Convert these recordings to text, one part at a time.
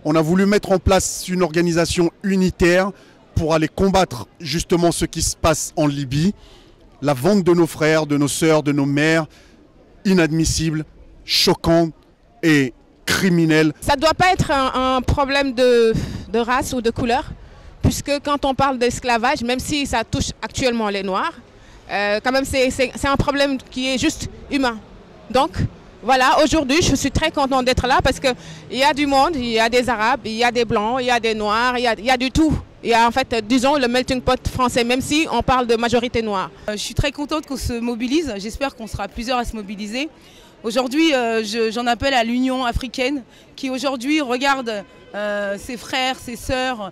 On a voulu mettre en place une organisation unitaire pour aller combattre justement ce qui se passe en Libye. La vente de nos frères, de nos sœurs, de nos mères, inadmissible, choquante et criminelle. Ça ne doit pas être un problème de race ou de couleur, puisque quand on parle d'esclavage, même si ça touche actuellement les Noirs, quand même c'est un problème qui est juste humain. Donc voilà, aujourd'hui je suis très contente d'être là parce qu'il y a du monde, il y a des Arabes, il y a des Blancs, il y a des Noirs, il y a du tout. Il y a en fait, disons, le melting pot français, même si on parle de majorité noire. Je suis très contente qu'on se mobilise, j'espère qu'on sera plusieurs à se mobiliser. Aujourd'hui, j'en appelle à l'Union africaine qui aujourd'hui regarde ses frères, ses sœurs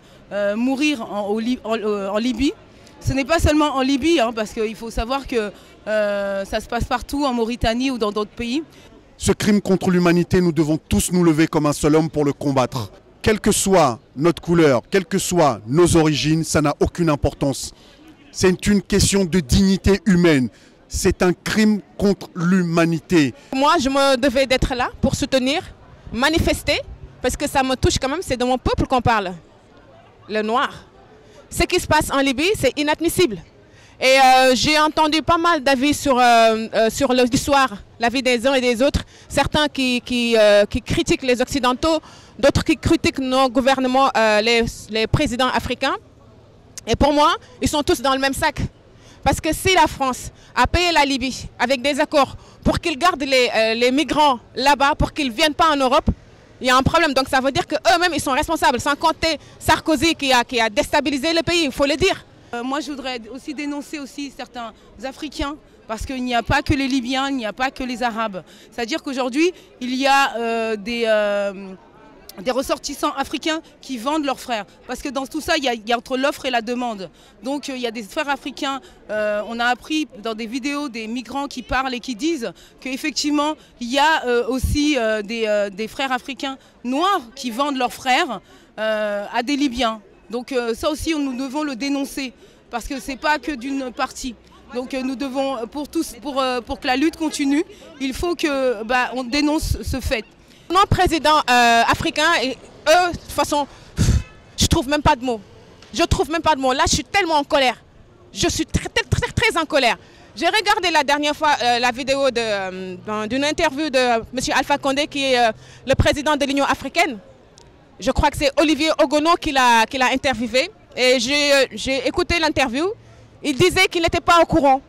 mourir en Libye. Ce n'est pas seulement en Libye, hein, parce qu'il faut savoir que ça se passe partout, en Mauritanie ou dans d'autres pays. Ce crime contre l'humanité, nous devons tous nous lever comme un seul homme pour le combattre. Quelle que soit notre couleur, quelles que soient nos origines, ça n'a aucune importance. C'est une question de dignité humaine. C'est un crime contre l'humanité. Moi, je me devais d'être là pour soutenir, manifester, parce que ça me touche quand même, c'est de mon peuple qu'on parle, le noir. Ce qui se passe en Libye, c'est inadmissible. Et j'ai entendu pas mal d'avis sur l'histoire, la vie des uns et des autres. Certains qui critiquent les Occidentaux, d'autres qui critiquent nos gouvernements, les présidents africains. Et pour moi, ils sont tous dans le même sac. Parce que si la France a payé la Libye avec des accords pour qu'ils gardent les migrants là-bas, pour qu'ils ne viennent pas en Europe, il y a un problème. Donc ça veut dire qu'eux-mêmes, ils sont responsables. Sans compter Sarkozy qui a déstabilisé le pays, il faut le dire. Moi, je voudrais aussi dénoncer aussi certains Africains, parce qu'il n'y a pas que les Libyens, il n'y a pas que les Arabes. C'est-à-dire qu'aujourd'hui, il y a des ressortissants africains qui vendent leurs frères. Parce que dans tout ça, il y a entre l'offre et la demande. Donc il y a des frères africains, on a appris dans des vidéos des migrants qui parlent et qui disent qu'effectivement, il y a aussi des frères africains noirs qui vendent leurs frères à des Libyens. Donc ça aussi, nous devons le dénoncer, parce que ce n'est pas que d'une partie. Donc nous devons, pour que la lutte continue, il faut qu'on dénonce ce fait. Nos présidents africains, eux, de toute façon, je trouve même pas de mots. Je trouve même pas de mots. Là, je suis tellement en colère. Je suis très en colère. J'ai regardé la dernière fois la vidéo d'une interview de M. Alpha Condé, qui est le président de l'Union africaine. Je crois que c'est Olivier Ogono qui l'a interviewé. Et j'ai écouté l'interview. Il disait qu'il n'était pas au courant.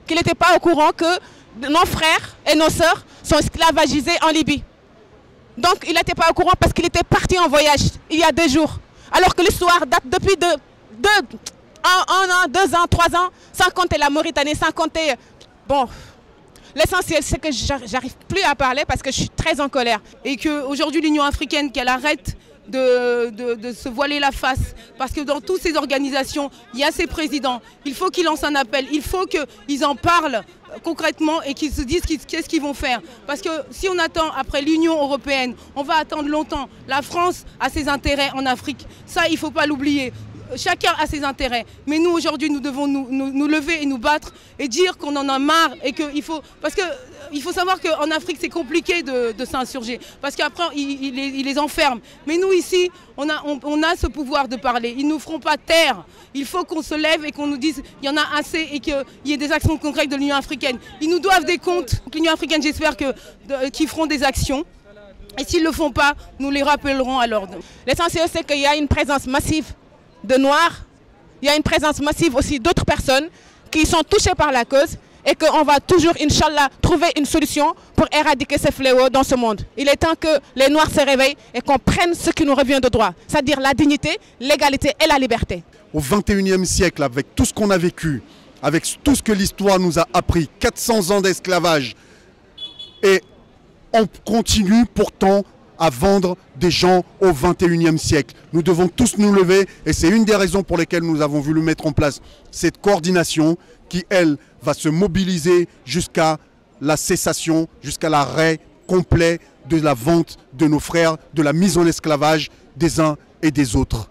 Qu'il n'était pas au courant que nos frères et nos sœurs sont esclavagisés en Libye. Donc il n'était pas au courant parce qu'il était parti en voyage il y a 2 jours. Alors que l'histoire date depuis 1 an, 2 ans, 3 ans, sans compter la Mauritanie, sans compter... Bon, l'essentiel c'est que j'arrive plus à parler parce que je suis très en colère. Et qu'aujourd'hui l'Union africaine, qu'elle arrête de se voiler la face, parce que dans toutes ces organisations, il y a ces présidents. Il faut qu'ils lancent un appel, il faut qu'ils en parlent concrètement et qu'ils se disent qu'est-ce qu'ils vont faire. Parce que si on attend après l'Union européenne, on va attendre longtemps. La France a ses intérêts en Afrique, ça il ne faut pas l'oublier. Chacun a ses intérêts, mais nous aujourd'hui nous devons nous lever et nous battre et dire qu'on en a marre et qu'il faut... Parce que il faut savoir qu'en Afrique c'est compliqué de s'insurger, parce qu'après ils les enferment. Mais nous ici, on a ce pouvoir de parler, ils ne nous feront pas taire. Il faut qu'on se lève et qu'on nous dise qu'il y en a assez et qu'il y ait des actions concrètes de l'Union africaine. Ils nous doivent des comptes. L'Union africaine, j'espère qu'ils feront des actions. Et s'ils ne le font pas, nous les rappellerons à l'ordre. L'essentiel c'est qu'il y a une présence massive de Noirs, il y a une présence massive aussi d'autres personnes qui sont touchées par la cause et qu'on va toujours, Inch'Allah, trouver une solution pour éradiquer ce fléau dans ce monde. Il est temps que les Noirs se réveillent et qu'on prenne ce qui nous revient de droit, c'est-à-dire la dignité, l'égalité et la liberté. Au XXIe siècle, avec tout ce qu'on a vécu, avec tout ce que l'histoire nous a appris, 400 ans d'esclavage, et on continue pourtant à vendre des gens au XXIe siècle. Nous devons tous nous lever et c'est une des raisons pour lesquelles nous avons voulu mettre en place cette coordination qui, elle, va se mobiliser jusqu'à la cessation, jusqu'à l'arrêt complet de la vente de nos frères, de la mise en esclavage des uns et des autres.